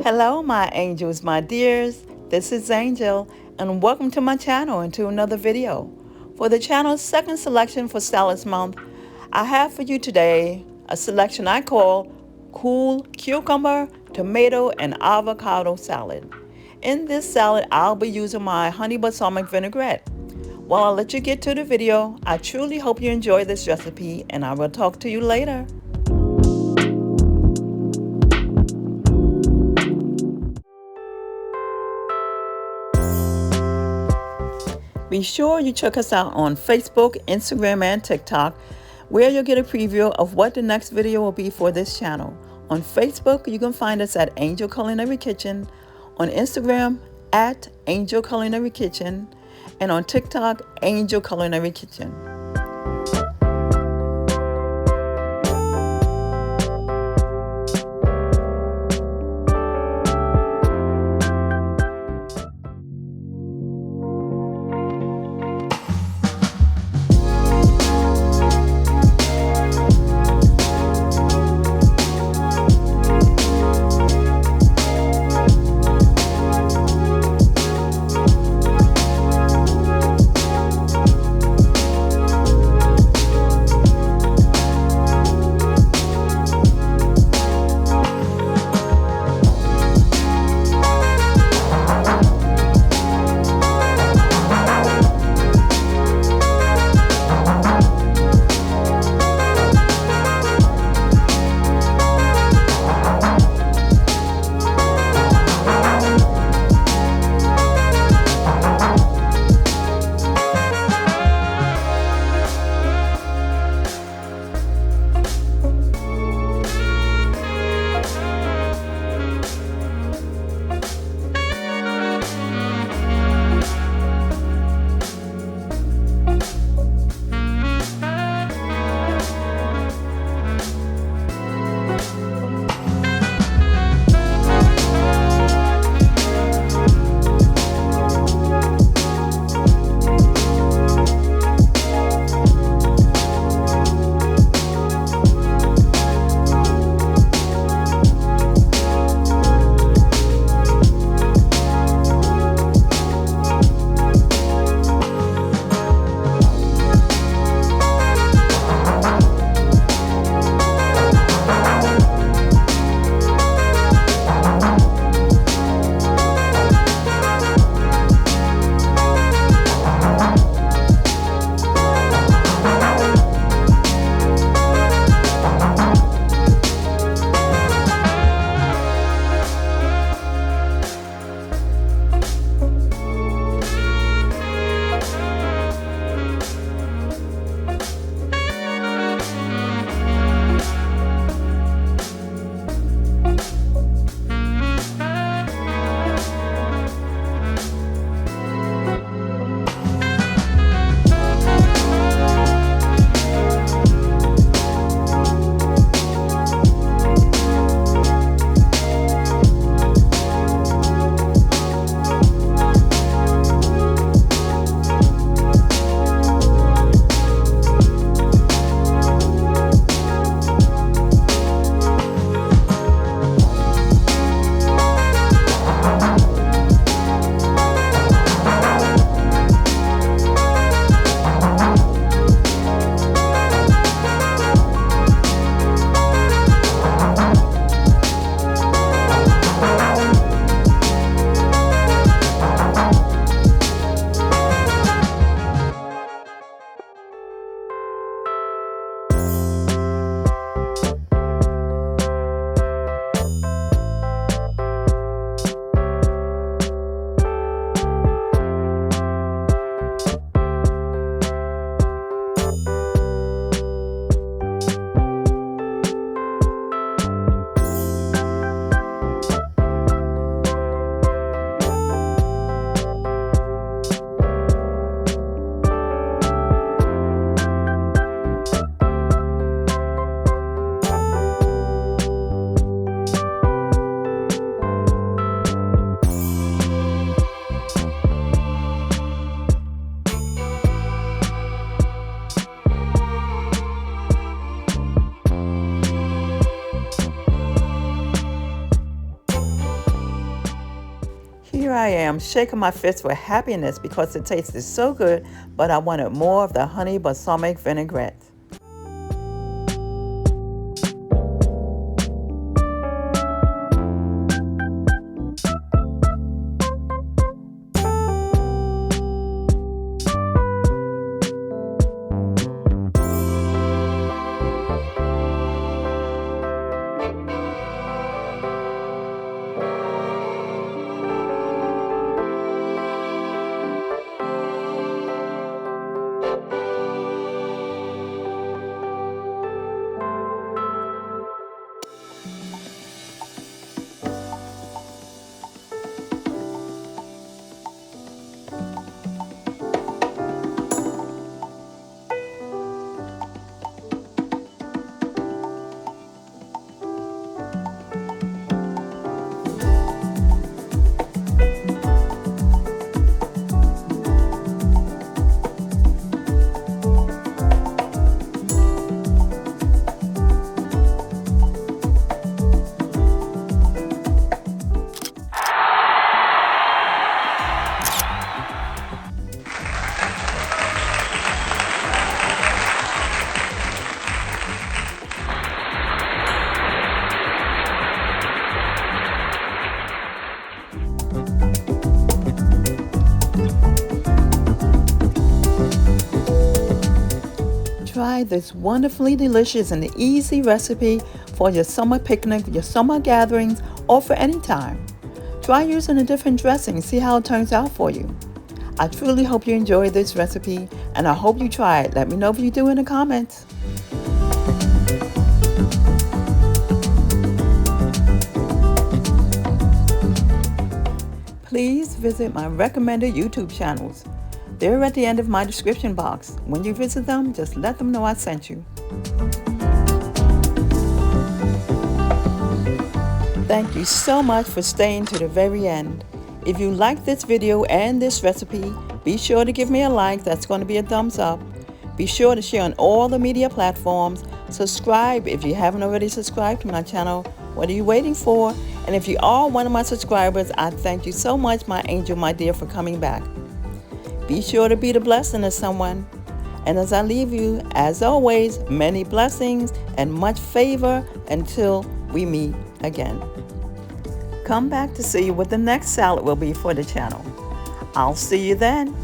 Hello, my angels, my dears. This is Angel, and welcome to my channel and to another video. For the channel's second selection for Salads Month, I have for you today a selection I call Cool Cucumber, Tomato, and Avocado Salad. In this salad, I'll be using my honey balsamic vinaigrette. While I let you get to the video, I truly hope you enjoy this recipe, and I will talk to you later. Be sure you check us out on Facebook, Instagram, and TikTok, where you'll get a preview of what the next video will be for this channel. On Facebook, you can find us at Angel Culinary Kitchen, on Instagram at Angel Culinary Kitchen, and on TikTok, Angel Culinary Kitchen. I am shaking my fist with happiness because it tasted so good, but I wanted more of the honey balsamic vinaigrette. Try this wonderfully delicious and easy recipe for your summer picnic, your summer gatherings, or for any time. Try using a different dressing and see how it turns out for you. I truly hope you enjoy this recipe, and I hope you try it. Let me know if you do in the comments. Please visit my recommended YouTube channels. They're at the end of my description box. When you visit them, just let them know I sent you. Thank you so much for staying to the very end. If you like this video and this recipe, be sure to give me a like. That's going to be a thumbs up. Be sure to share on all the media platforms. Subscribe if you haven't already subscribed to my channel. What are you waiting for? And if you are one of my subscribers, I thank you so much, my angel, my dear, for coming back. Be sure to be the blessing to someone. And as I leave you, as always, many blessings and much favor until we meet again. Come back to see what the next salad will be for the channel. I'll see you then.